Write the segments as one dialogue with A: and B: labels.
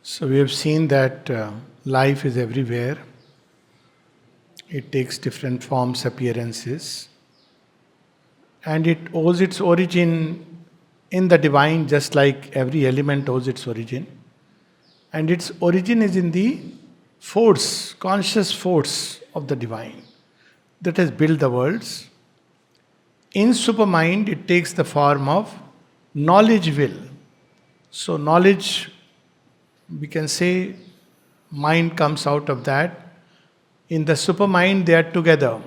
A: So we have seen that life is everywhere. It takes different forms, appearances, and it owes its origin in the divine, just like every element owes its origin. And its origin is in the force, conscious force of the divine that has built the worlds. In supermind, it takes the form of knowledge will. So, knowledge, we can say, mind comes out of that. In the supermind, they are together.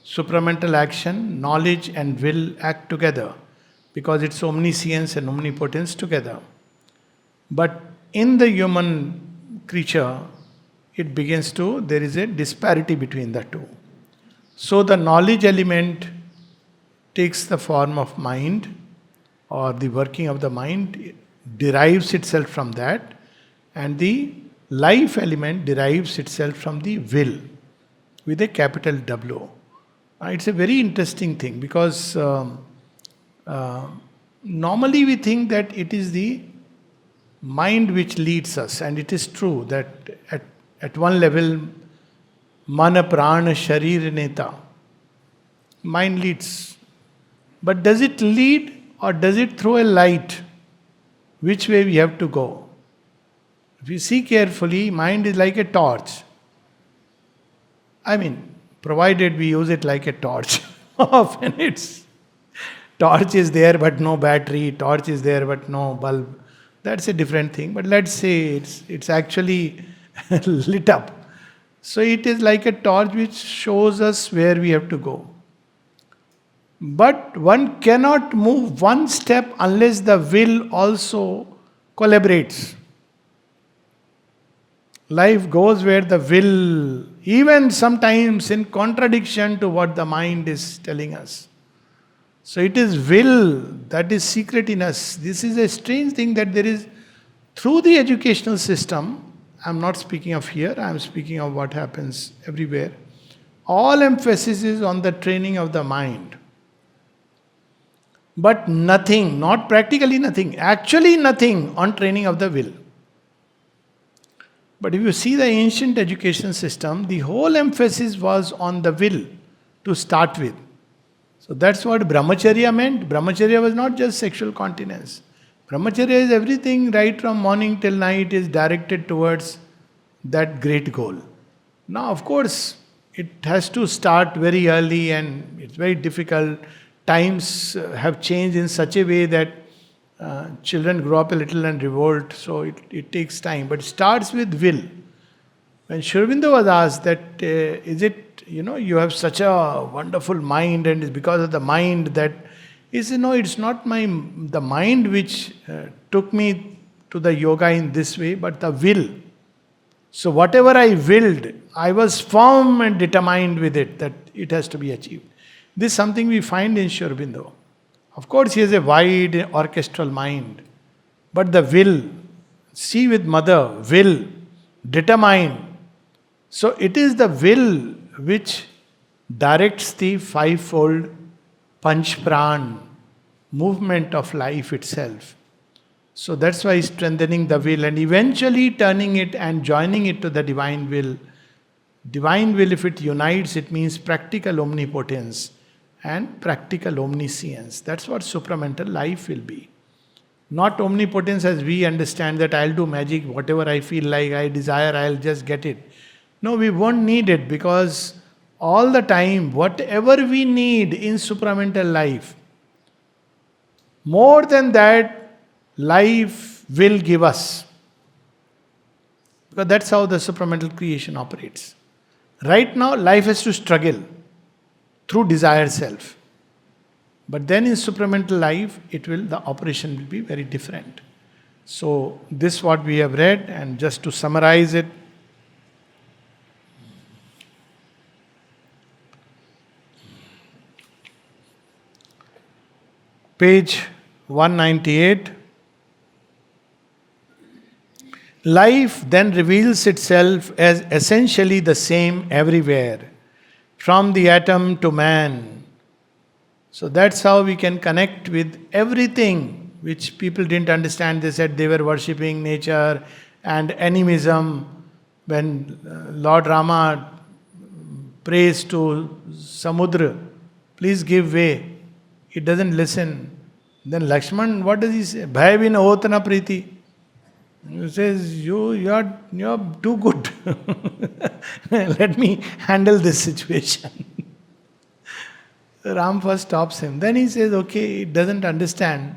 A: Supramental action, knowledge, and will act together because it's omniscience and omnipotence together. But in the human creature, it begins to, there is a disparity between the two. So the knowledge element takes the form of mind, or the working of the mind it derives itself from that, and the life element derives itself from the will with a capital W. It's a very interesting thing because uh, normally we think that it is the mind which leads us, and it is true that at one level, mana prana sharir neta, mind leads. But does it lead or does it throw a light? Which way we have to go? If you see carefully, mind is like a torch. I mean, provided we use it like a torch. Often it's torch is there but no battery, torch is there but no bulb. That's a different thing. But let's say it's actually lit up. So it is like a torch which shows us where we have to go. But one cannot move one step unless the will also collaborates. Life goes where the will, even sometimes in contradiction to what the mind is telling us. So it is will that is secret in us. This is a strange thing that there is, through the educational system, I'm not speaking of here, I'm speaking of what happens everywhere. All emphasis is on the training of the mind. But nothing, not practically nothing, actually nothing on training of the will. But if you see the ancient education system, the whole emphasis was on the will to start with. So that's what brahmacharya meant. Brahmacharya was not just sexual continence. Brahmacharya is everything right from morning till night is directed towards that great goal. Now, of course, it has to start very early and it's very difficult. Times have changed in such a way that children grow up a little and revolt, so it takes time. But it starts with will. When Sri Aurobindo was asked that, is it, you have such a wonderful mind and it's because of the mind that, he said, no, it's not the mind which took me to the yoga in this way, but the will. So whatever I willed, I was firm and determined with it that it has to be achieved. This is something we find in Sri Aurobindo. Of course, he has a wide orchestral mind, but the will, see with mother, will, determine. So it is the will which directs the fivefold panch pran, movement of life itself. So that's why strengthening the will and eventually turning it and joining it to the divine will. Divine will, if it unites, it means practical omnipotence and practical omniscience. That's what supramental life will be. Not omnipotence as we understand that I'll do magic, whatever I feel like, I desire, I'll just get it. No, we won't need it because all the time, whatever we need in supramental life, more than that, life will give us. Because that's how the supramental creation operates. Right now, life has to struggle through desired self. But then in supramental life, the operation will be very different. So this is what we have read, and just to summarize it, page 198. Life then reveals itself as essentially the same everywhere, from the atom to man. So that's how we can connect with everything which people didn't understand. They said they were worshipping nature and animism. When Lord Rama prays to Samudra, please give way, it doesn't listen. Then Lakshman, what does he say? Bhai bin hotana priti. He says, you're too good. Let me handle this situation. Ram first stops him. Then he says, okay, it doesn't understand.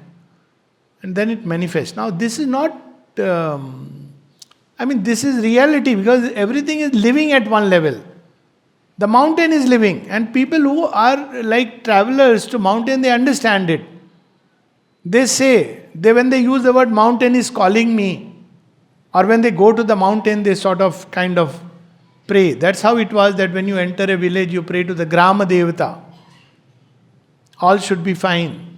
A: And then it manifests. Now, this is not, this is reality because everything is living at one level. The mountain is living, and people who are like travelers to mountain, they understand it. They say, when they use the word mountain is calling me, or when they go to the mountain, they sort of kind of pray. That's how it was that when you enter a village, you pray to the Grama Devata. All should be fine.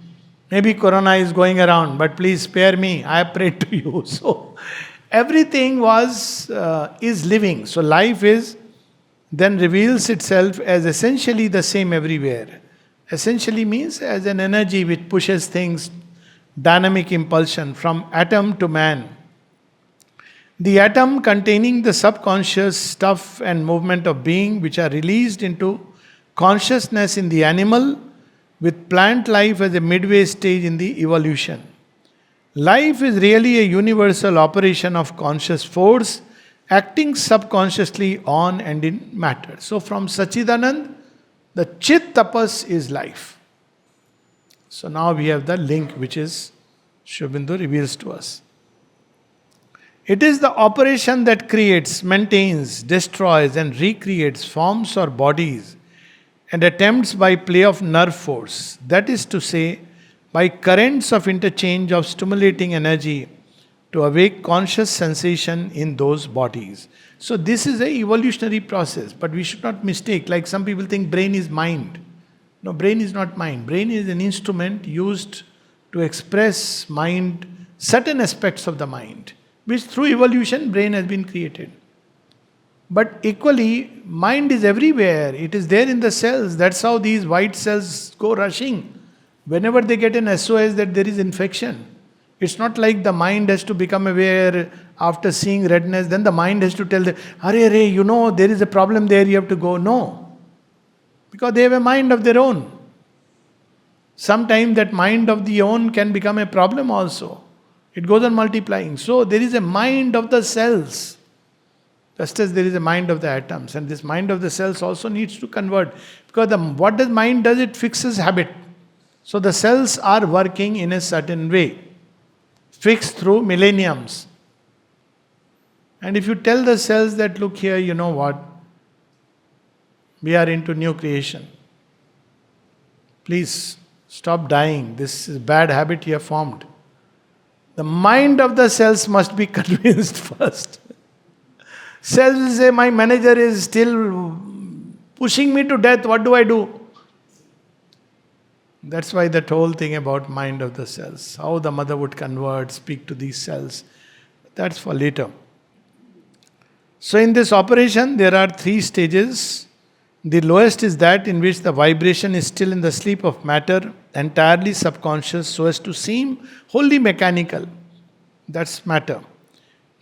A: Maybe Corona is going around, but please spare me. I have prayed to you. So everything is living. So life then reveals itself as essentially the same everywhere. Essentially means as an energy which pushes things, dynamic impulsion from atom to man. The atom containing the subconscious stuff and movement of being which are released into consciousness in the animal, with plant life as a midway stage in the evolution. Life is really a universal operation of conscious force acting subconsciously on and in matter. So from Sachidanand, the Chit Tapas is life. So now we have the link which is Sri Aurobindo reveals to us. It is the operation that creates, maintains, destroys and recreates forms or bodies and attempts by play of nerve force, that is to say, by currents of interchange of stimulating energy to awake conscious sensation in those bodies. So this is an evolutionary process, but we should not mistake, like some people think brain is mind. No, brain is not mind. Brain is an instrument used to express mind, certain aspects of the mind, which through evolution brain has been created. But equally, mind is everywhere. It is there in the cells. That's how these white cells go rushing. Whenever they get an SOS that there is infection, it's not like the mind has to become aware after seeing redness, then the mind has to tell them, Hare, there is a problem there, you have to go. No. Because they have a mind of their own. Sometimes that mind of the own can become a problem also. It goes on multiplying. So there is a mind of the cells. Just as there is a mind of the atoms. And this mind of the cells also needs to convert. Because what the mind does, it fixes habit. So the cells are working in a certain way. Fixed through millenniums. And if you tell the cells that, look here, you know what? We are into new creation. Please stop dying. This is a bad habit you have formed. The mind of the cells must be convinced first. Cells will say, my manager is still pushing me to death. What do I do? That's why that whole thing about mind of the cells. How the mother would convert, speak to these cells. That's for later. So in this operation, there are 3 stages. The lowest is that in which the vibration is still in the sleep of matter, entirely subconscious, so as to seem wholly mechanical. That's matter.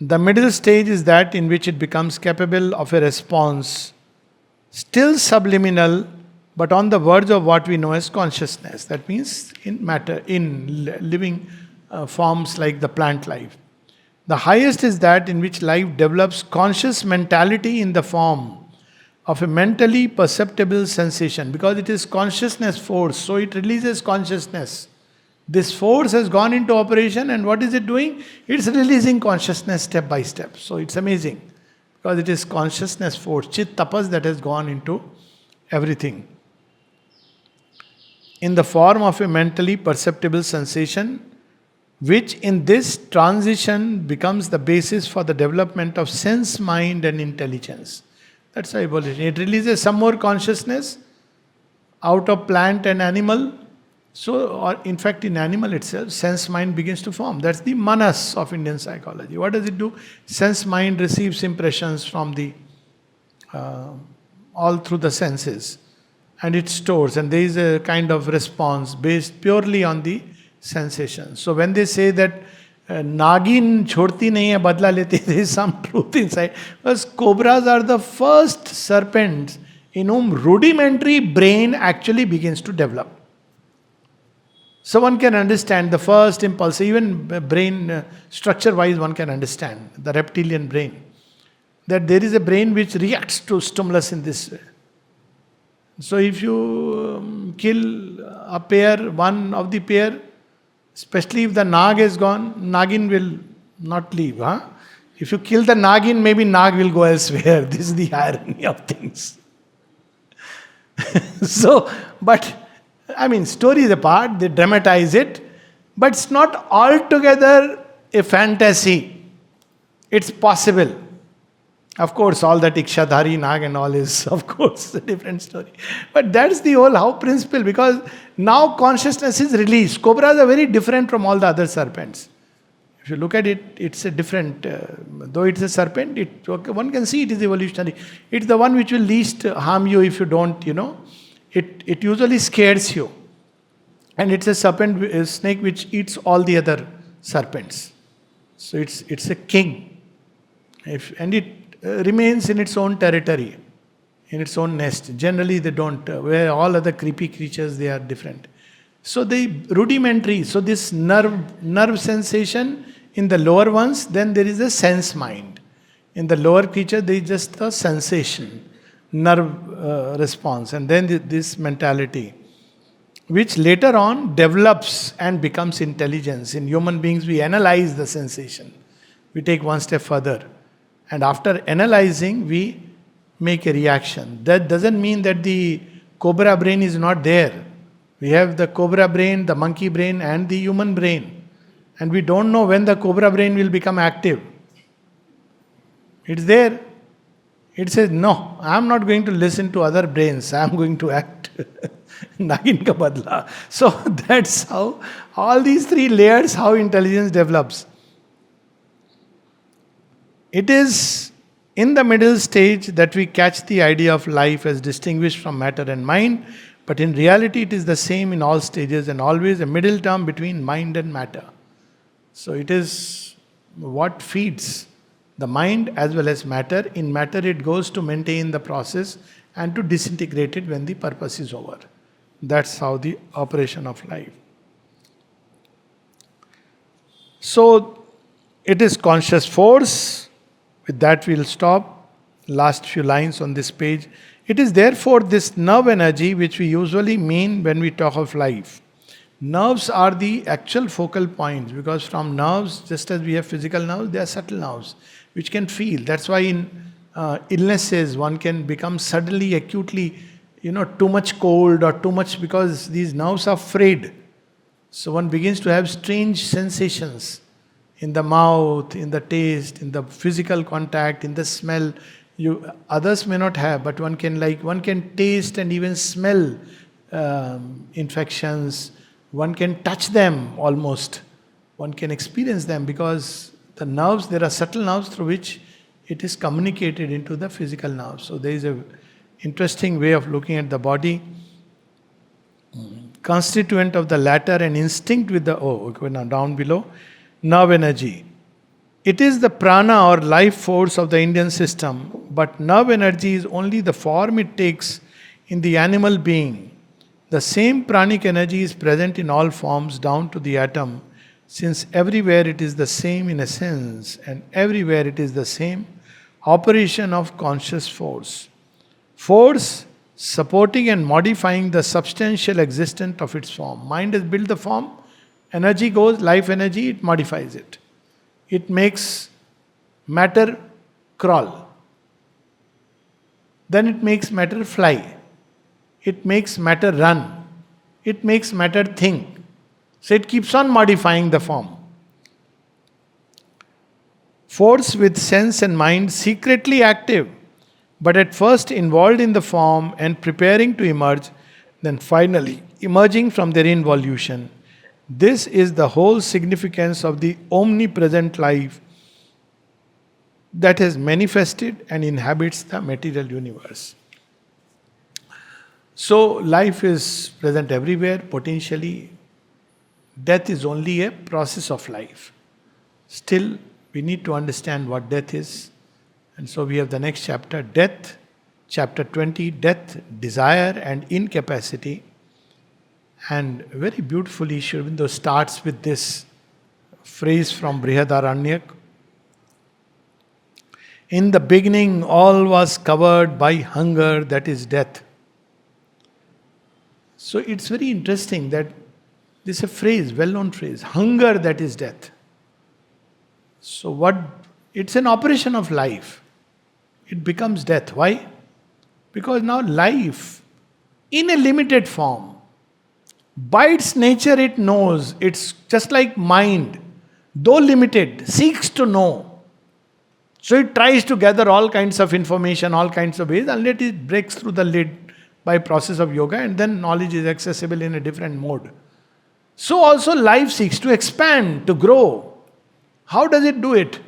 A: The middle stage is that in which it becomes capable of a response, still subliminal, but on the verge of what we know as consciousness. That means in matter, in living forms like the plant life. The highest is that in which life develops conscious mentality in the form of a mentally perceptible sensation, because it is consciousness force, so it releases consciousness. This force has gone into operation, and what is it doing? It's releasing consciousness step by step. So it's amazing, because it is consciousness force, Chit Tapas, that has gone into everything. In the form of a mentally perceptible sensation, which in this transition becomes the basis for the development of sense, mind and intelligence. That's how evolution. It releases some more consciousness out of plant and animal. So, or in fact in animal itself, sense mind begins to form. That's the manas of Indian psychology. What does it do? Sense mind receives impressions from the all through the senses, and it stores, and there is a kind of response based purely on the sensation. So when they say that नागिन छोड़ती नहीं है, बदला लेती. There is some truth inside. Because cobras are the first serpents in whom rudimentary brain actually begins to develop. So one can understand the first impulse, even brain structure wise, one can understand the reptilian brain. That there is a brain which reacts to stimulus in this way. So if you kill a pair, one of the pair, especially if the Nag is gone, Nagin will not leave. Huh? If you kill the Nagin, maybe Nag will go elsewhere. This is the irony of things. So, but I mean, stories apart, they dramatize it, but it's not altogether a fantasy. It's possible. Of course, all that Ikshadhari Nag and all is, of course, a different story. But that's the whole how principle, because now consciousness is released. Cobras are very different from all the other serpents. If you look at it, it's a different, though it's a serpent, one can see it is evolutionary. It's the one which will least harm you if you don't, it usually scares you. And it's a serpent, a snake which eats all the other serpents. So it's a king. And it remains in its own territory, in its own nest. Generally they don't, where all other creepy creatures, they are different. So the rudimentary, so this nerve sensation in the lower ones, then there is a sense mind. In the lower creature, there is just a sensation, nerve response, and then this mentality, which later on develops and becomes intelligence. In human beings, we analyze the sensation. We take one step further. And after analyzing, we make a reaction. That doesn't mean that the cobra brain is not there. We have the cobra brain, the monkey brain, and the human brain. And we don't know when the cobra brain will become active. It's there. It says, no, I'm not going to listen to other brains. I'm going to act. Nagin ka badla. So that's how all these three layers, how intelligence develops. It is in the middle stage that we catch the idea of life as distinguished from matter and mind, but in reality it is the same in all stages and always a middle term between mind and matter. So it is what feeds the mind as well as matter. In matter it goes to maintain the process and to disintegrate it when the purpose is over. That's how the operation of life. So it is conscious force. With that we'll stop. Last few lines on this page. It is therefore this nerve energy which we usually mean when we talk of life. Nerves are the actual focal points, because from nerves, just as we have physical nerves, they are subtle nerves which can feel. That's why in illnesses one can become suddenly, acutely, too much cold or too much, because these nerves are frayed. So one begins to have strange sensations in the mouth, in the taste, in the physical contact, in the smell. Others may not have, but one can taste and even smell infections. One can touch them almost. One can experience them, because the nerves, there are subtle nerves through which it is communicated into the physical nerves. So there is a interesting way of looking at the body. Constituent of the latter, an instinct with the, now down below, nerve energy. It is the prana or life force of the Indian system, but nerve energy is only the form it takes in the animal being. The same pranic energy is present in all forms down to the atom, since everywhere it is the same in essence and everywhere it is the same operation of conscious force. Force supporting and modifying the substantial existence of its form. Mind has built the form, energy goes, life energy, it modifies it. It makes matter crawl. Then it makes matter fly. It makes matter run. It makes matter think. So it keeps on modifying the form. Force with sense and mind secretly active, but at first involved in the form and preparing to emerge, then finally emerging from their involution. This is the whole significance of the omnipresent life that has manifested and inhabits the material universe. So life is present everywhere, potentially. Death is only a process of life. Still, we need to understand what death is. And so we have the next chapter, death, chapter 20, death, desire and incapacity. And very beautifully, Sri Aurobindo starts with this phrase from Brihadaranyaka. In the beginning, all was covered by hunger, that is death. So it's very interesting that this is a phrase, well-known phrase, hunger, that is death. So it's an operation of life. It becomes death. Why? Because now life, in a limited form, by its nature it knows, it's just like mind, though limited, seeks to know. So it tries to gather all kinds of information, all kinds of ways, unless it breaks through the lid by process of yoga, and then knowledge is accessible in a different mode. So also life seeks to expand, to grow. How does it do it?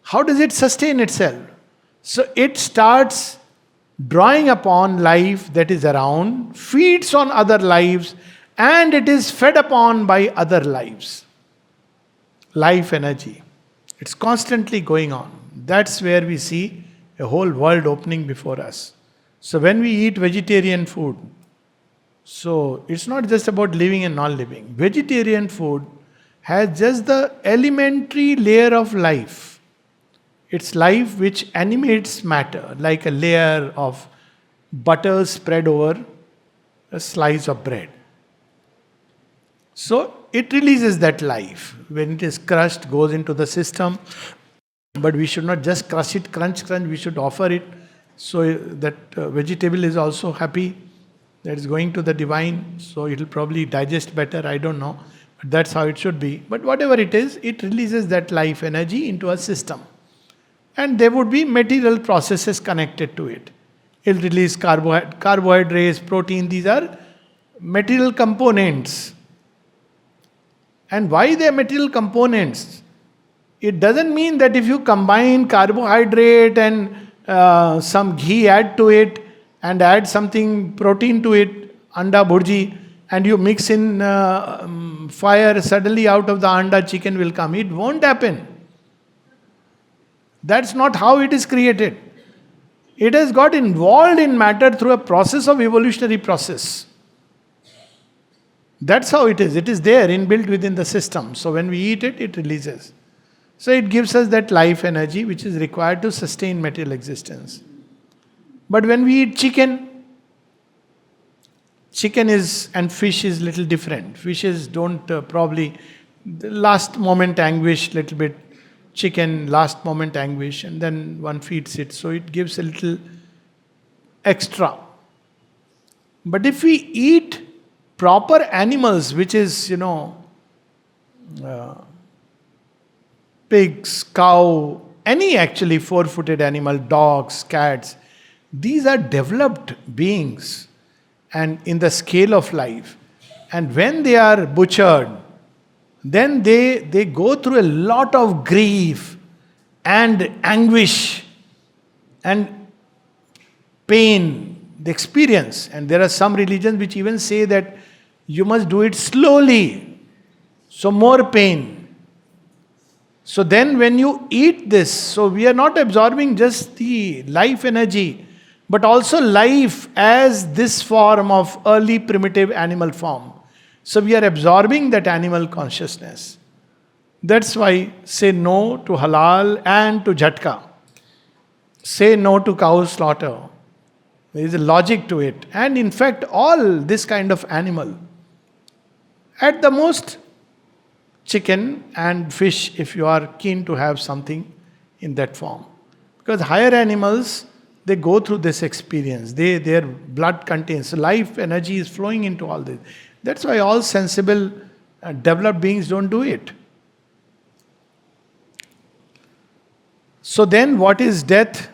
A: How does it sustain itself? So it starts drawing upon life that is around, feeds on other lives, and it is fed upon by other lives. Life energy. It's constantly going on. That's where we see a whole world opening before us. So when we eat vegetarian food, so it's not just about living and not living. Vegetarian food has just the elementary layer of life. It's life which animates matter, like a layer of butter spread over a slice of bread. So it releases that life. When it is crushed, goes into the system. But we should not just crush it, crunch, we should offer it. So that vegetable is also happy. That is going to the divine. So it will probably digest better, I don't know. But that's how it should be. But whatever it is, it releases that life energy into a system. And there would be material processes connected to it. It will release carbohydrates, protein. These are material components. And why they are material components? It doesn't mean that if you combine carbohydrate and some ghee, add to it, and add something protein to it, anda bhurji, and you mix in fire, suddenly out of the anda chicken will come. It won't happen. That's not how it is created. It has got involved in matter through a process of evolutionary process. That's how it is. It is there, inbuilt within the system. So when we eat it, it releases. So it gives us that life energy which is required to sustain material existence. But when we eat chicken is, and fish is little different. Fishes don't probably, the last moment anguish, little bit. Chicken, last moment anguish, and then one feeds it. So it gives a little extra. But if we eat proper animals, which is, pigs, cow, any actually four-footed animal, dogs, cats, these are developed beings and in the scale of life. And when they are butchered, then they go through a lot of grief and anguish and pain, the experience. And there are some religions which even say that you must do it slowly, so more pain. So then when you eat this, so we are not absorbing just the life energy, but also life as this form of early primitive animal form. So we are absorbing that animal consciousness. That's why say no to halal and to jhatka. Say no to cow slaughter. There is a logic to it. And in fact, all this kind of animal, at the most, chicken and fish, if you are keen to have something in that form. Because higher animals, they go through this experience. Their blood contains, life energy is flowing into all this. That's why all sensible, developed beings don't do it. So then what is death?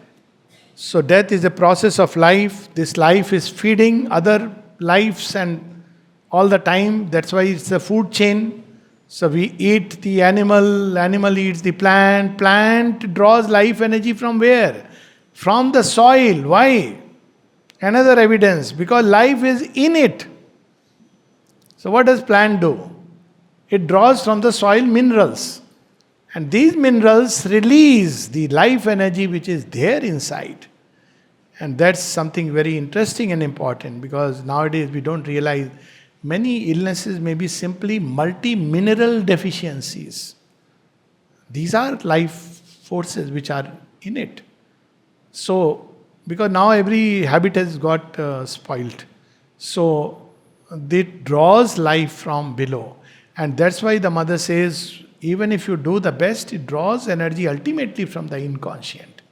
A: So death is a process of life. This life is feeding other lives and all the time. That's why it's a food chain. So we eat the animal, animal eats the plant, plant draws life energy from where? From the soil. Why? Another evidence, because life is in it. So what does plant do? It draws from the soil minerals. And these minerals release the life energy which is there inside. And that's something very interesting and important, because nowadays we don't realize many illnesses may be simply multi-mineral deficiencies. These are life forces which are in it. So, because now every habit has got spoilt. So, it draws life from below. And that's why the mother says, even if you do the best, it draws energy ultimately from the inconscient.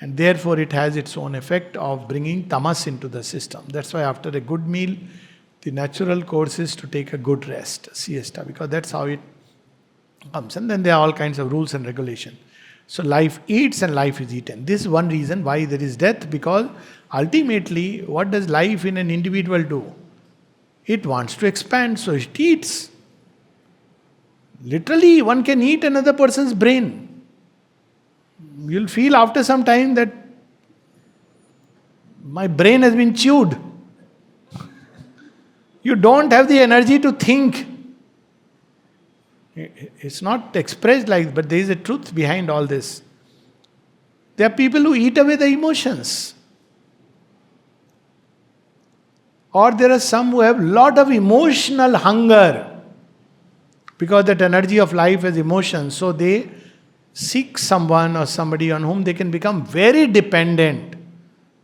A: And therefore it has its own effect of bringing tamas into the system. That's why after a good meal, the natural course is to take a good rest, siesta, because that's how it comes. And then there are all kinds of rules and regulations. So life eats and life is eaten. This is one reason why there is death, because ultimately, what does life in an individual do? It wants to expand, so it eats. Literally, one can eat another person's brain. You'll feel after some time that my brain has been chewed. You don't have the energy to think. It's not expressed like, but there is a truth behind all this. There are people who eat away the emotions. Or there are some who have lot of emotional hunger, because that energy of life is emotion. So they seek someone or somebody on whom they can become very dependent.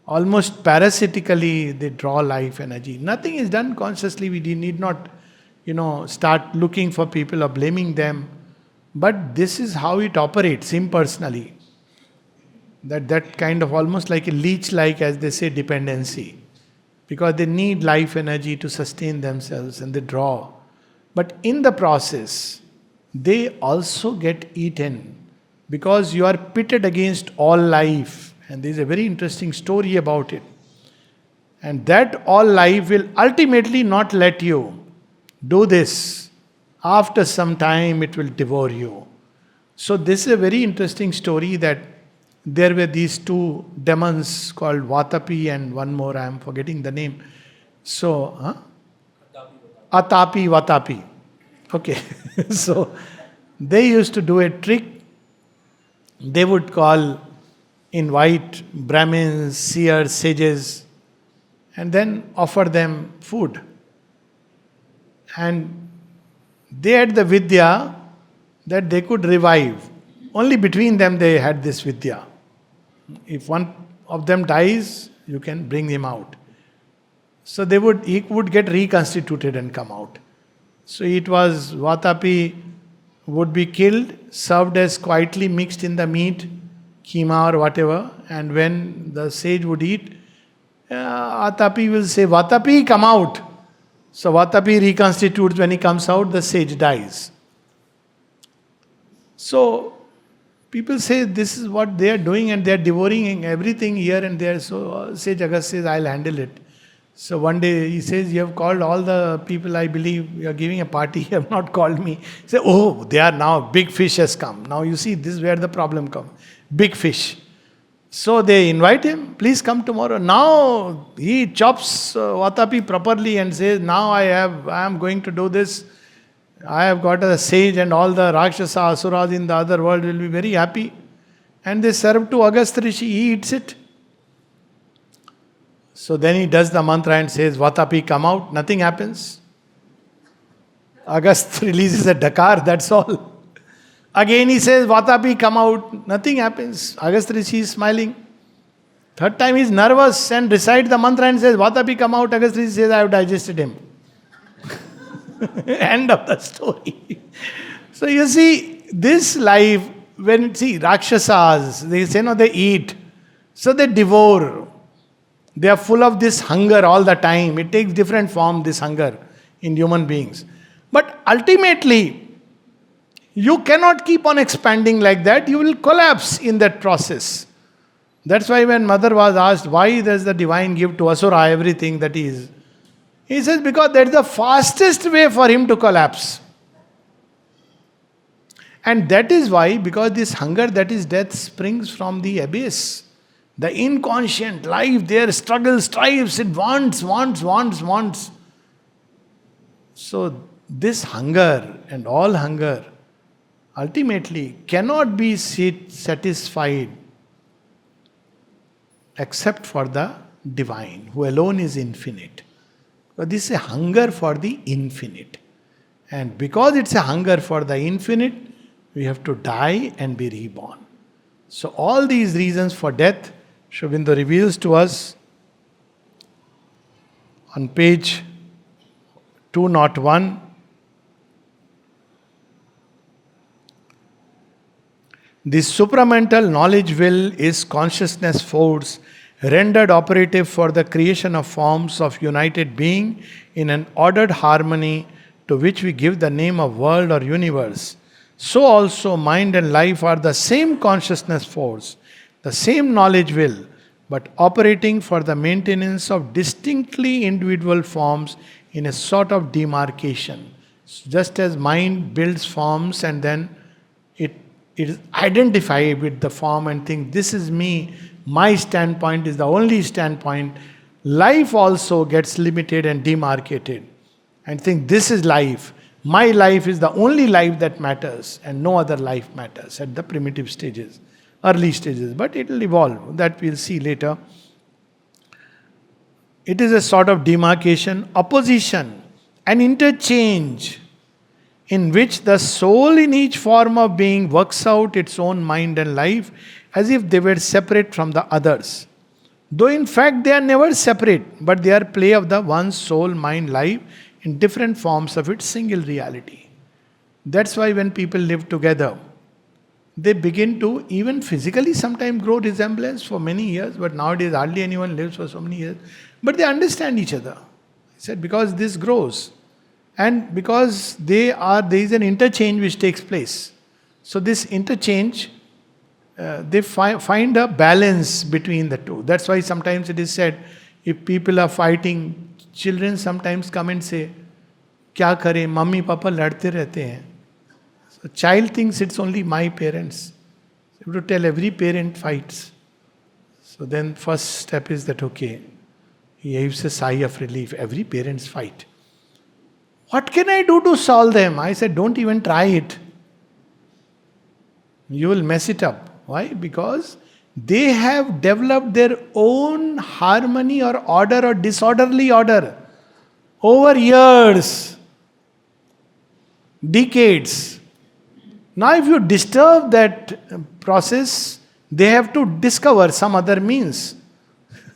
A: Almost parasitically they draw life energy. Nothing is done consciously. We need not, start looking for people or blaming them. But this is how it operates impersonally. That kind of almost like a leech-like, as they say, dependency. Because they need life energy to sustain themselves and they draw. But in the process, they also get eaten, because you are pitted against all life. And there is a very interesting story about it. And that all life will ultimately not let you do this. After some time, it will devour you. So this is a very interesting story, that there were these two demons called Vatapi and one more, I am forgetting the name. So, Atapi, Vatapi. Okay. So, they used to do a trick. They would invite Brahmins, seers, sages, and then offer them food. And they had the vidya that they could revive. Only between them they had this vidya. If one of them dies, you can bring him out. So he would get reconstituted and come out. So it was Vatapi would be killed, served as quietly mixed in the meat, keema or whatever, and when the sage would eat, Atapi will say, Vatapi, come out. So Vatapi reconstitutes. When he comes out, the sage dies. So people say this is what they are doing, and they are devouring everything here and there. So Sage Agast says, I'll handle it. So one day he says, you have called all the people, I believe you are giving a party, you have not called me. He says, oh, they are now, big fish has come. Now you see, this is where the problem comes. Big fish. So they invite him, please come tomorrow. Now he chops Vatapi properly and says, now I am going to do this. I have got a sage, and all the Rakshasa Asuras in the other world will be very happy. And they serve to Agastya Rishi, he eats it. So then he does the mantra and says, Vatapi, come out. Nothing happens. Agastya releases a dakar, that's all. Again he says, Vatapi, come out. Nothing happens. Agastya Rishi is smiling. Third time he is nervous and recites the mantra and says, Vatapi, come out. Agastya Rishi says, I have digested him. End of the story. So you see, this life, Rakshasas, they say, no, they eat. So they devour. They are full of this hunger all the time. It takes different form, this hunger, in human beings. But ultimately, you cannot keep on expanding like that. You will collapse in that process. That's why when mother was asked, why does the divine give to Asura everything that is? He says, because that is the fastest way for him to collapse. And that is why, because this hunger that is death springs from the abyss. The inconscient life there struggles, strives, it wants. So this hunger and all hunger ultimately cannot be satisfied except for the divine, who alone is infinite. So this is a hunger for the infinite. And because it's a hunger for the infinite, we have to die and be reborn. So all these reasons for death, Sri Aurobindo reveals to us on page 201. This supramental knowledge will is consciousness force rendered operative for the creation of forms of united being in an ordered harmony to which we give the name of world or universe. So also mind and life are the same consciousness force, the same knowledge will, but operating for the maintenance of distinctly individual forms in a sort of demarcation. Just as mind builds forms and then it is identified with the form and think, this is me, my standpoint is the only standpoint. Life also gets limited and demarcated and think, this is life. My life is the only life that matters and no other life matters at the primitive stages, early stages. But it will evolve. That we'll see later. It is a sort of demarcation, opposition, an interchange in which the soul in each form of being works out its own mind and life as if they were separate from the others. Though in fact they are never separate, but they are play of the one soul, mind, life in different forms of its single reality. That's why when people live together, they begin to even physically sometimes grow resemblance for many years, but nowadays hardly anyone lives for so many years. But they understand each other. I said, because this grows. And because there is an interchange which takes place. So this interchange, they find a balance between the two. That's why sometimes it is said, if people are fighting, children sometimes come and say, "Kya kare? Mummy, Papa ladte rehte hain." So child thinks it's only my parents. You have to tell every parent fights. So then first step is that, okay, he gives a sigh of relief. Every parents fight. What can I do to solve them? I said, don't even try it. You will mess it up. Why? Because they have developed their own harmony or order or disorderly order over years, decades. Now, if you disturb that process, they have to discover some other means.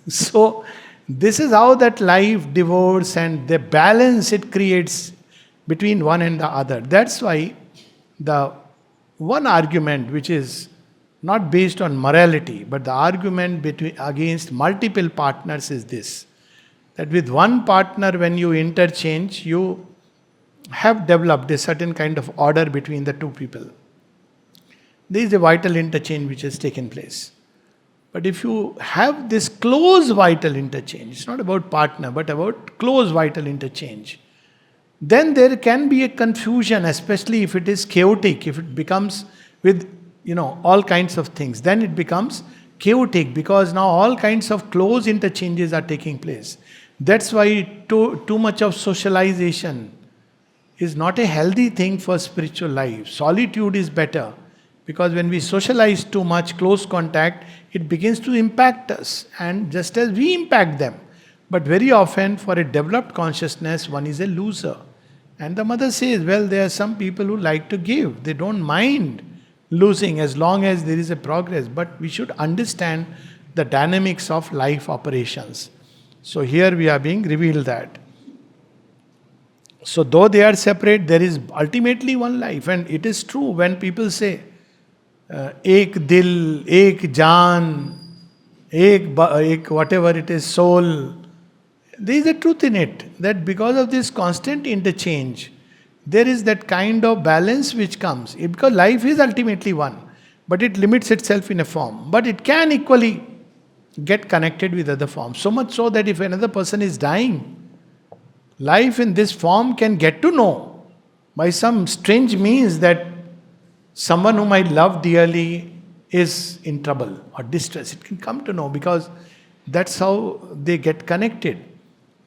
A: So, this is how that life, divorce, and the balance it creates between one and the other. That's why the one argument which is not based on morality, but the argument against multiple partners is this: that with one partner, when you interchange, you have developed a certain kind of order between the two people. There is a vital interchange which has taken place. But if you have this close vital interchange, it's not about partner, but about close vital interchange, then there can be a confusion, especially if it is chaotic, if it becomes with all kinds of things. Then it becomes chaotic because now all kinds of close interchanges are taking place. That's why too much of socialization is not a healthy thing for spiritual life. Solitude is better. Because when we socialize too much, close contact, it begins to impact us, and just as we impact them. But very often, for a developed consciousness, one is a loser. And the mother says, well, there are some people who like to give. They don't mind losing as long as there is a progress. But we should understand the dynamics of life operations. So here we are being revealed that. So though they are separate, there is ultimately one life. And it is true when people say, एक दिल, एक जान, एक whatever it is, soul. There is a truth in it that because of this constant interchange, there is that kind of balance which comes. Because life is ultimately one, but it limits itself in a form. But it can equally get connected with other forms. So much so that if another person is dying, life in this form can get to know by some strange means that someone whom I love dearly is in trouble or distress. It can come to know because that's how they get connected.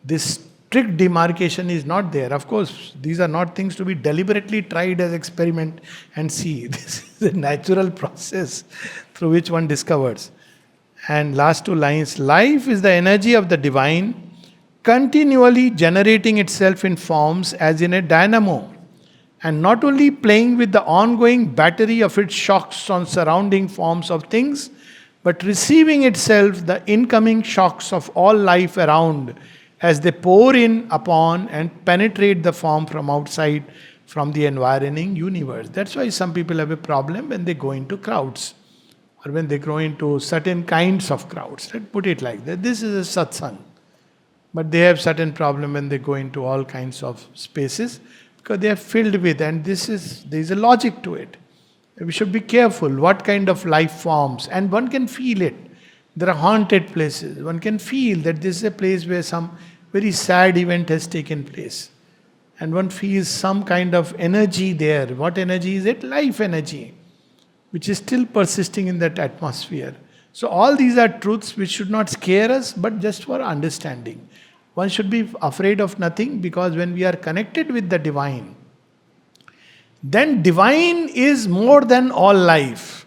A: This strict demarcation is not there. Of course, these are not things to be deliberately tried as experiment and see. This is a natural process through which one discovers. And last two lines, life is the energy of the divine, continually generating itself in forms as in a dynamo, and not only playing with the ongoing battery of its shocks on surrounding forms of things, but receiving itself the incoming shocks of all life around as they pour in upon and penetrate the form from outside, from the environing universe. That's why some people have a problem when they go into crowds, or when they go into certain kinds of crowds. Let's put it like that. This is a satsang. But they have certain problem when they go into all kinds of spaces, because they are filled with, and there is a logic to it. We should be careful what kind of life forms, and one can feel it. There are haunted places. One can feel that this is a place where some very sad event has taken place. And one feels some kind of energy there. What energy is it? Life energy, which is still persisting in that atmosphere. So all these are truths which should not scare us, but just for understanding. One should be afraid of nothing, because when we are connected with the divine, then divine is more than all life.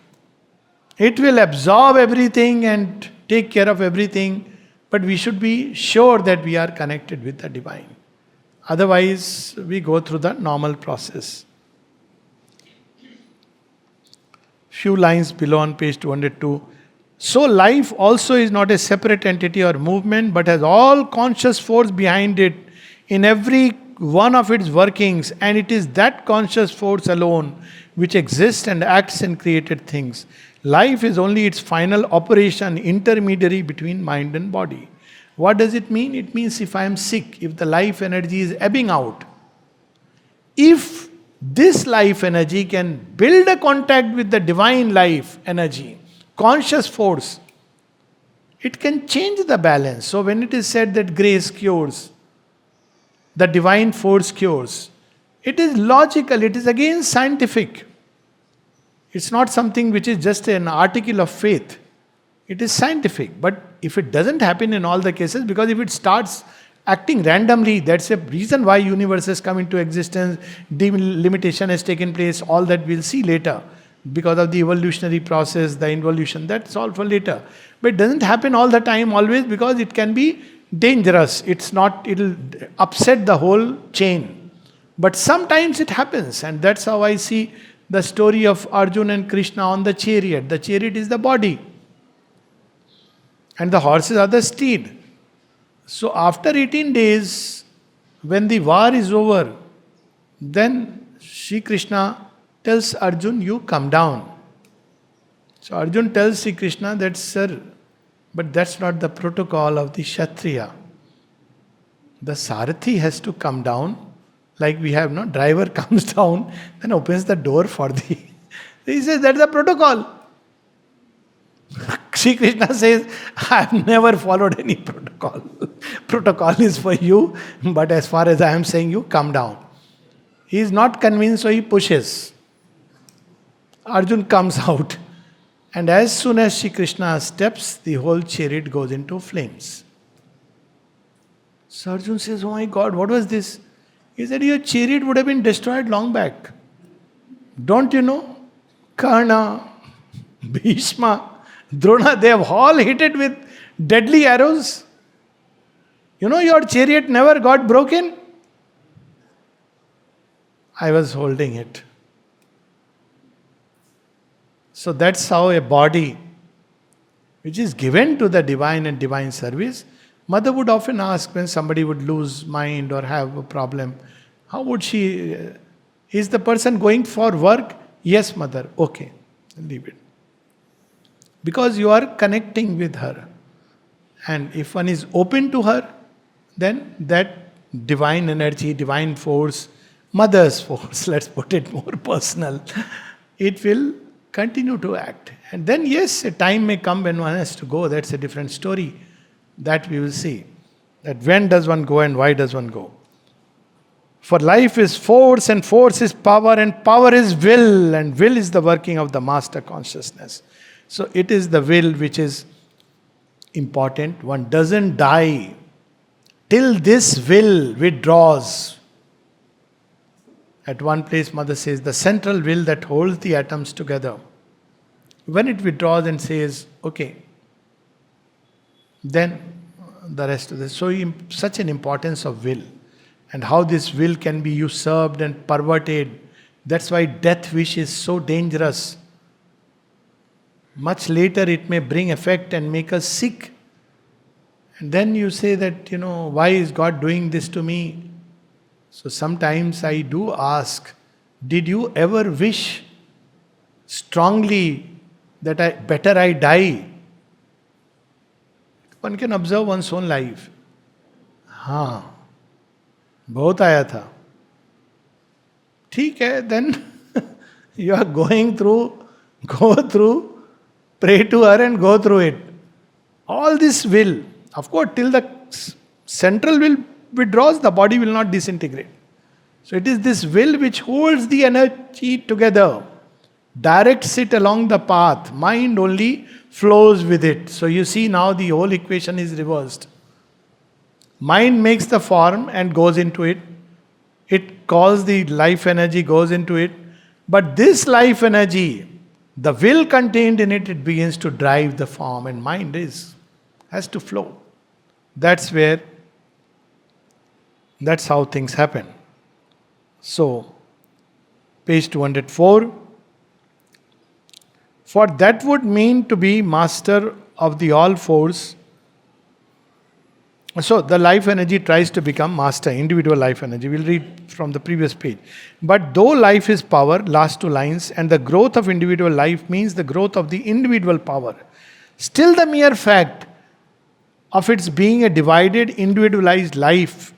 A: It will absorb everything and take care of everything, but we should be sure that we are connected with the divine. Otherwise, we go through the normal process. Few lines below on page 202. So life also is not a separate entity or movement, but has all conscious force behind it in every one of its workings, and it is that conscious force alone which exists and acts in created things. Life is only its final operation, intermediary between mind and body. What does it mean? It means if I am sick, if the life energy is ebbing out, if this life energy can build a contact with the divine life energy, conscious force, it can change the balance. So when it is said that grace cures, the divine force cures, it is logical, it is again scientific. It's not something which is just an article of faith. It is scientific. But if it doesn't happen in all the cases, because if it starts acting randomly, that's a reason why universes come into existence, delimitation has taken place, all that we'll see later. Because of the evolutionary process, the involution, that's all for later. But it doesn't happen all the time, always, because it can be dangerous. It'll upset the whole chain. But sometimes it happens, and that's how I see the story of Arjuna and Krishna on the chariot. The chariot is the body, and the horses are the steed. So after 18 days, when the war is over, then Shri Krishna tells Arjun, you come down. So Arjun tells Shri Krishna that, sir, but that's not the protocol of the Kshatriya. The Sarathi has to come down, like we have, no? Driver comes down, then opens the door for the... He says, that's the protocol. Shri Krishna says, I have never followed any protocol. Protocol is for you, but as far as I am saying, you come down. He is not convinced, so he pushes. Arjun comes out. And as soon as Shri Krishna steps, the whole chariot goes into flames. So Arjun says, oh my God, what was this? He said, your chariot would have been destroyed long back. Don't you know? Karna, Bhishma, Drona, they have all hit it with deadly arrows. You know, your chariot never got broken. I was holding it. So that's how a body which is given to the divine and divine service. Mother would often ask when somebody would lose mind or have a problem, how would she, is the person going for work? Yes, mother. Okay, leave it. Because you are connecting with her. And if one is open to her, then that divine energy, divine force, mother's force, let's put it more personal, it will continue to act. And then yes, a time may come when one has to go. That's a different story. That we will see. That when does one go and why does one go? For life is force, and force is power, and power is will, and will is the working of the master consciousness. So it is the will which is important. One doesn't die Till this will withdraws. At one place, Mother says, the central will that holds the atoms together. When it withdraws and says, okay, then the rest of this. So, such an importance of will, and how this will can be usurped and perverted. That's why death wish is so dangerous. Much later, it may bring effect and make us sick. And then you say that, why is God doing this to me? So sometimes I do ask, did you ever wish strongly that better I die? One can observe one's own life. हाँ, बहुत आया था. ठीक है, then you are going through, go through, pray to her and go through it. All this will, of course, till the central will withdraws, the body will not disintegrate. So it is this will which holds the energy together, directs it along the path. Mind only flows with it. So you see now the whole equation is reversed. Mind makes the form and goes into it. It calls the life energy, goes into it. But this life energy, the will contained in it, it begins to drive the form, and mind has to flow. That's how things happen. So, page 204. For that would mean to be master of the all force. So, the life energy tries to become master, individual life energy. We'll read from the previous page. But though life is power, last two lines, and the growth of individual life means the growth of the individual power, still the mere fact of its being a divided, individualized life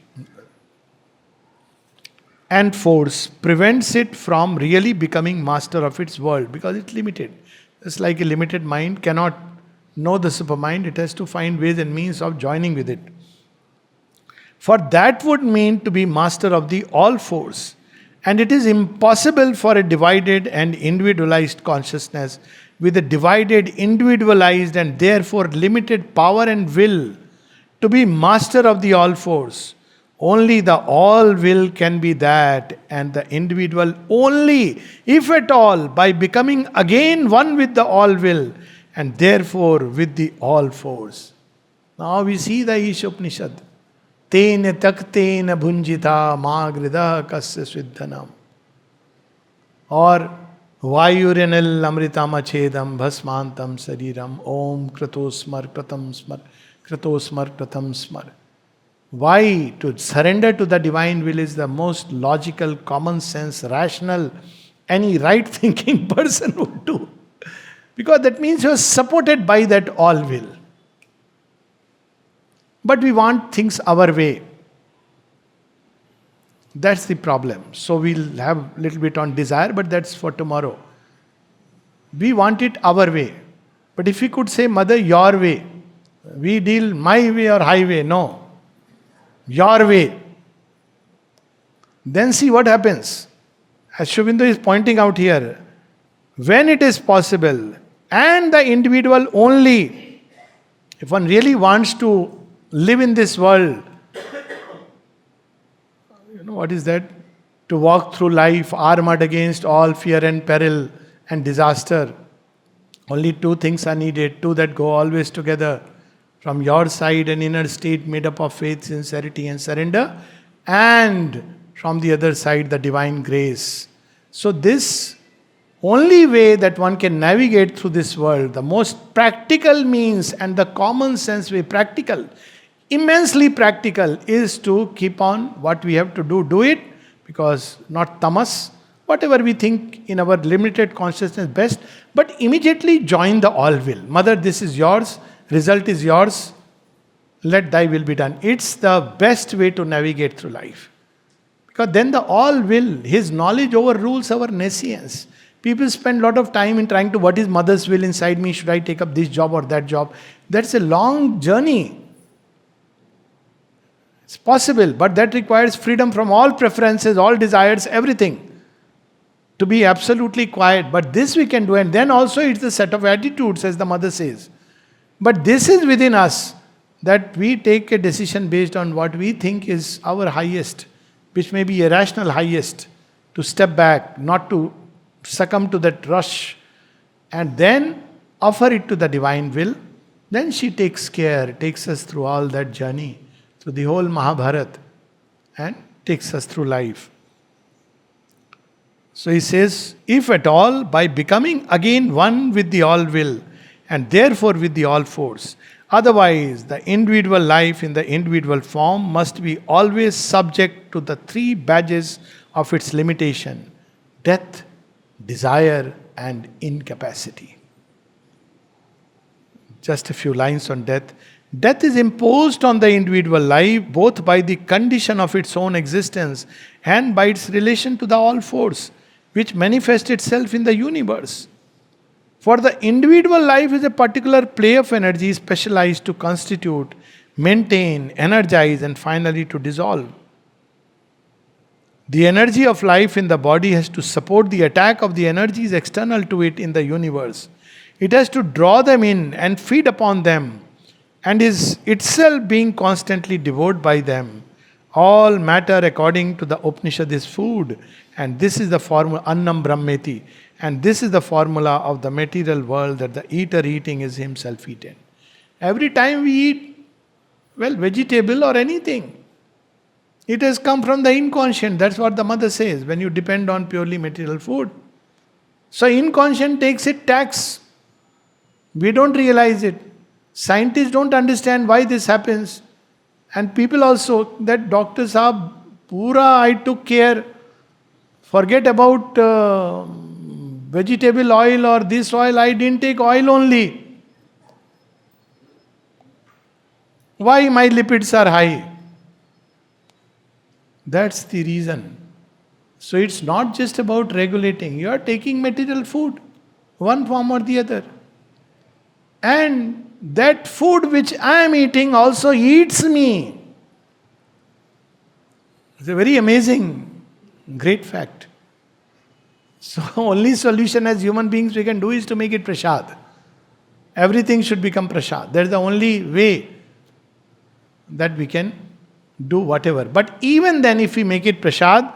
A: and force prevents it from really becoming master of its world, because it's limited. It's like a limited mind cannot know the supermind. It has to find ways and means of joining with it. For that would mean to be master of the all force. And it is impossible for a divided and individualized consciousness with a divided, individualized, and therefore limited power and will to be master of the all force. Only the all will can be that, and the individual only, if at all, by becoming again one with the all will, and therefore with the all force. Now we see the Ishopanishad. Tena taktena bhunjita magrida kasya sviddhanam. Or Vayurenal amritam achedam bhasmantam sariram om kratosmar kratam smar kratosmar kratam smar. Why? To surrender to the divine will is the most logical, common sense, rational, any right thinking person would do. Because that means you are supported by that all will. But we want things our way. That's the problem. So we'll have a little bit on desire, but that's for tomorrow. We want it our way. But if we could say, Mother, your way. We deal my way or highway. No. Your way. Then see what happens. As Shubindu is pointing out here, when it is possible, and the individual only, if one really wants to live in this world, what is that? To walk through life armored against all fear and peril and disaster. Only two things are needed, two that go always together. From your side, an inner state made up of faith, sincerity, and surrender, and from the other side, the divine grace. So, this only way that one can navigate through this world, the most practical means and the common sense way, practical, immensely practical, is to keep on what we have to do it, because not tamas, whatever we think in our limited consciousness best, but immediately join the all will. Mother, this is yours. Result is yours. Let thy will be done. It's the best way to navigate through life. Because then the all will, his knowledge overrules our nescience. People spend a lot of time in trying to, what is mother's will inside me? Should I take up this job or that job? That's a long journey. It's possible, but that requires freedom from all preferences, all desires, everything. To be absolutely quiet. But this we can do. And then also it's the set of attitudes, as the mother says. But this is within us. that we take a decision based on what we think is our highest, which may be irrational highest, to step back, not to succumb to that rush, and then offer it to the divine will. Then she takes care, takes us through all that journey, through the whole Mahabharata, and takes us through life. So he says, if at all, by becoming again one with the all will, and therefore with the all force. Otherwise, the individual life in the individual form must be always subject to the three badges of its limitation: death, desire, and incapacity. Just a few lines on death. Death is imposed on the individual life both by the condition of its own existence and by its relation to the all force, which manifests itself in the universe. For the individual life is a particular play of energy specialized to constitute, maintain, energize, and finally to dissolve. The energy of life in the body has to support the attack of the energies external to it in the universe. It has to draw them in and feed upon them, and is itself being constantly devoured by them. All matter, according to the Upanishad, is food, and this is the formula, Annam Brahmeti, and this is the formula of the material world, that the eater eating is himself eaten. Every time we eat, vegetable or anything, it has come from the inconscient. That's what the mother says, when you depend on purely material food. So inconscient takes it tax. We don't realize it. Scientists don't understand why this happens. And people also, that doctors are, pura I took care. Forget about vegetable oil or this oil, I didn't take oil only. Why my lipids are high? That's the reason. So it's not just about regulating. You are taking material food, one form or the other. And that food which I am eating also eats me. It's a very amazing, great fact. So only solution as human beings we can do is to make it prasad. Everything should become prasad. That's the only way that we can do whatever. But even then, if we make it prasad,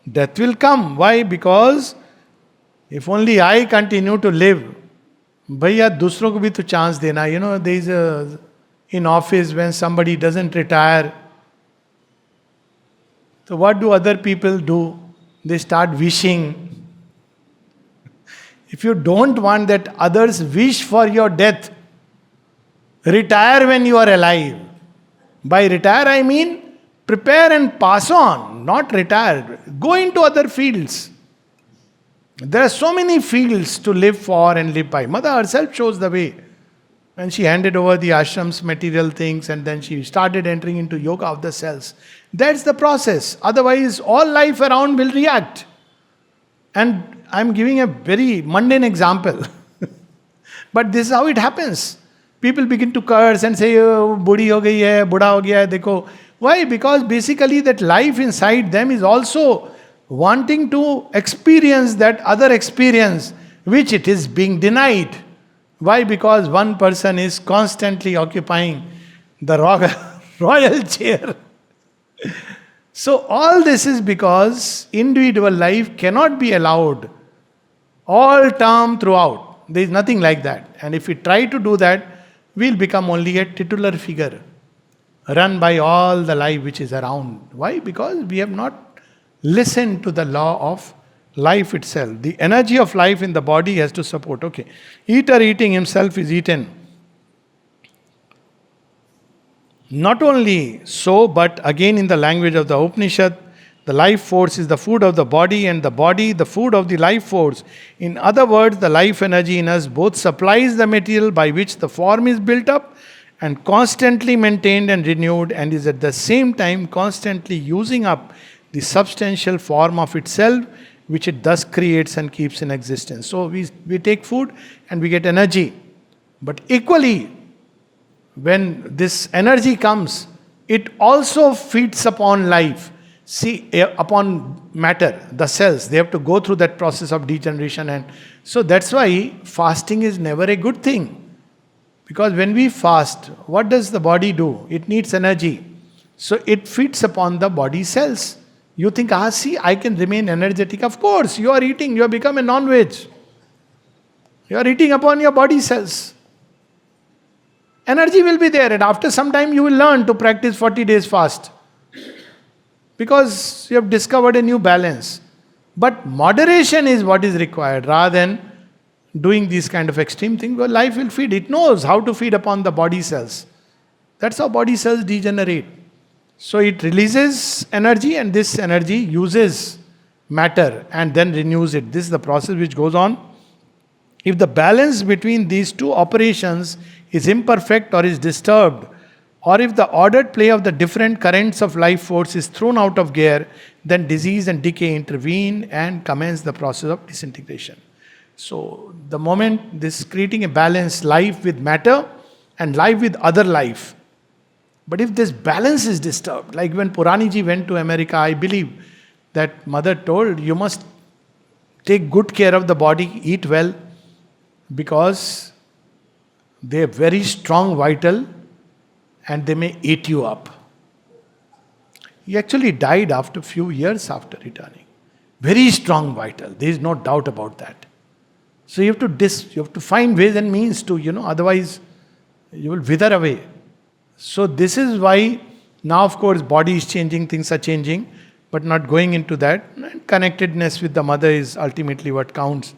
A: death will come. Why? Because if only I continue to live, भैया दूसरों को भी तो chance देना. You know, there is a, in office when somebody doesn't retire, so what do other people do? They start wishing. If you don't want that others wish for your death, retire when you are alive. By retire I mean prepare and pass on, not retire. Go into other fields. There are so many fields to live for and live by. Mother herself shows the way. When she handed over the ashram's material things and then she started entering into yoga of the cells. That's the process. Otherwise, all life around will react. And I'm giving a very mundane example. But this is how it happens. People begin to curse and say, oh, budi ho gayi hai, buda ho gaya hai, dekho. Why? Because basically that life inside them is also wanting to experience that other experience which it is being denied. Why? Because one person is constantly occupying the royal chair. So all this is because individual life cannot be allowed all term throughout. There is nothing like that. And if we try to do that, we'll become only a titular figure, run by all the life which is around. Why? Because we have not listened to the law of life itself. The energy of life in the body has to support. Okay. Eater eating himself is eaten. Not only so, but again in the language of the Upanishad, the life force is the food of the body and the body the food of the life force. In other words, the life energy in us both supplies the material by which the form is built up and constantly maintained and renewed, and is at the same time constantly using up the substantial form of itself, which it thus creates and keeps in existence. So we take food and we get energy. But equally, when this energy comes, it also feeds upon life. See, upon matter, the cells, they have to go through that process of degeneration. And so that's why fasting is never a good thing. Because when we fast, what does the body do? It needs energy. So it feeds upon the body cells. You think, see, I can remain energetic. Of course, you are eating, you have become a non-veg. You are eating upon your body cells. Energy will be there, and after some time you will learn to practice 40 days fast. Because you have discovered a new balance. But moderation is what is required rather than doing these kind of extreme things. Well, life will feed. It knows how to feed upon the body cells. That's how body cells degenerate. So it releases energy, and this energy uses matter and then renews it. This is the process which goes on. If the balance between these two operations is imperfect or is disturbed, or if the ordered play of the different currents of life force is thrown out of gear, then disease and decay intervene and commence the process of disintegration. So the moment this creating a balance, life with matter and life with other life. But if this balance is disturbed, like when Puraniji went to America, I believe that mother told, you must take good care of the body, eat well, because they are very strong vital and they may eat you up. He actually died after a few years after returning. Very strong vital, there is no doubt about that. So you have to find ways and means to, otherwise you will wither away. So this is why now, of course, body is changing, things are changing, but not going into that. And connectedness with the mother is ultimately what counts.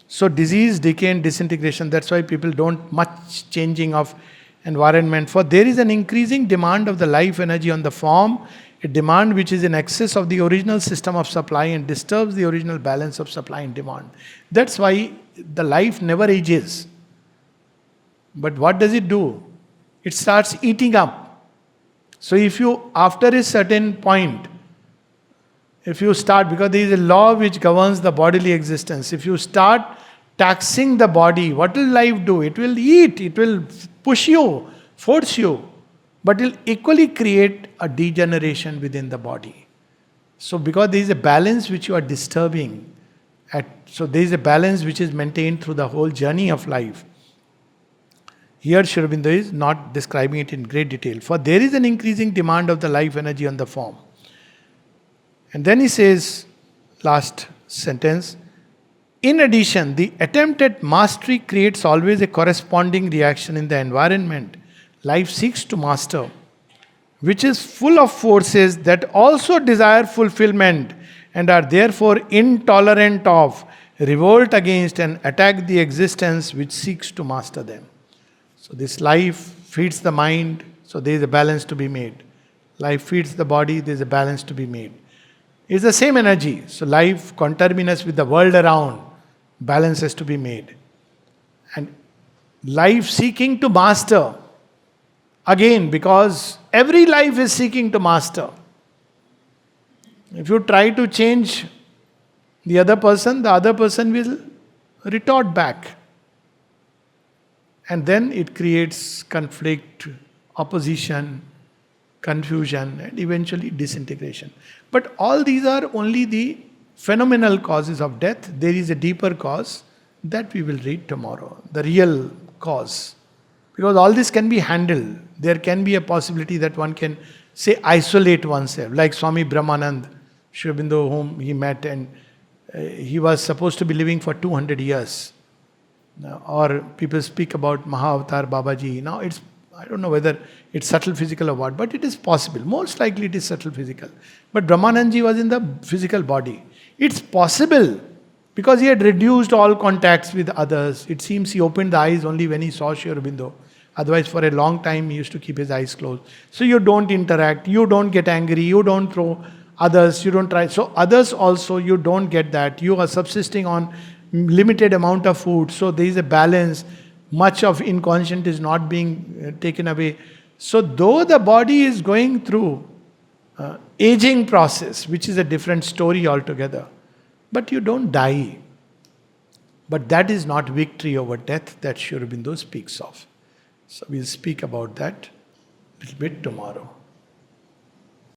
A: So disease, decay and disintegration, that's why people don't much changing of environment. For there is an increasing demand of the life energy on the form, a demand which is in excess of the original system of supply and disturbs the original balance of supply and demand. That's why the life never ages. But what does it do? It starts eating up. So if you, after a certain point, if you start, because there is a law which governs the bodily existence, if you start taxing the body, what will life do? It will eat, it will push you, force you, but it will equally create a degeneration within the body. So because there is a balance which you are disturbing, so there is a balance which is maintained through the whole journey of life. Here Sri Aurobindo is not describing it in great detail. For there is an increasing demand of the life energy on the form. And then he says, last sentence, in addition, the attempt at mastery creates always a corresponding reaction in the environment life seeks to master, which is full of forces that also desire fulfillment and are therefore intolerant of, revolt against and attack the existence which seeks to master them. So this life feeds the mind, so there is a balance to be made. Life feeds the body, there is a balance to be made. It's the same energy. So life conterminous with the world around, balance has to be made. And life seeking to master, again, because every life is seeking to master. If you try to change the other person will retort back. And then it creates conflict, opposition, confusion, and eventually disintegration. But all these are only the phenomenal causes of death. There is a deeper cause that we will read tomorrow, the real cause. Because all this can be handled. There can be a possibility that one can, say, isolate oneself. Like Swami Brahmanand, Sri Aurobindo, whom he met, and he was supposed to be living for 200 years. Or people speak about Mahavatar Babaji. Now I don't know whether it's subtle physical or what, but it is possible. Most likely it is subtle physical. But Brahmanandji was in the physical body. It's possible because he had reduced all contacts with others. It seems he opened the eyes only when he saw Sri Aurobindo. Otherwise, for a long time, he used to keep his eyes closed. So you don't interact, you don't get angry, you don't throw others, you don't try. So others also, you don't get that. You are subsisting on limited amount of food. So there is a balance. Much of inconscient is not being taken away. So though the body is going through aging process, which is a different story altogether, but you don't die. But that is not victory over death that Sri Aurobindo speaks of. So we'll speak about that a little bit tomorrow.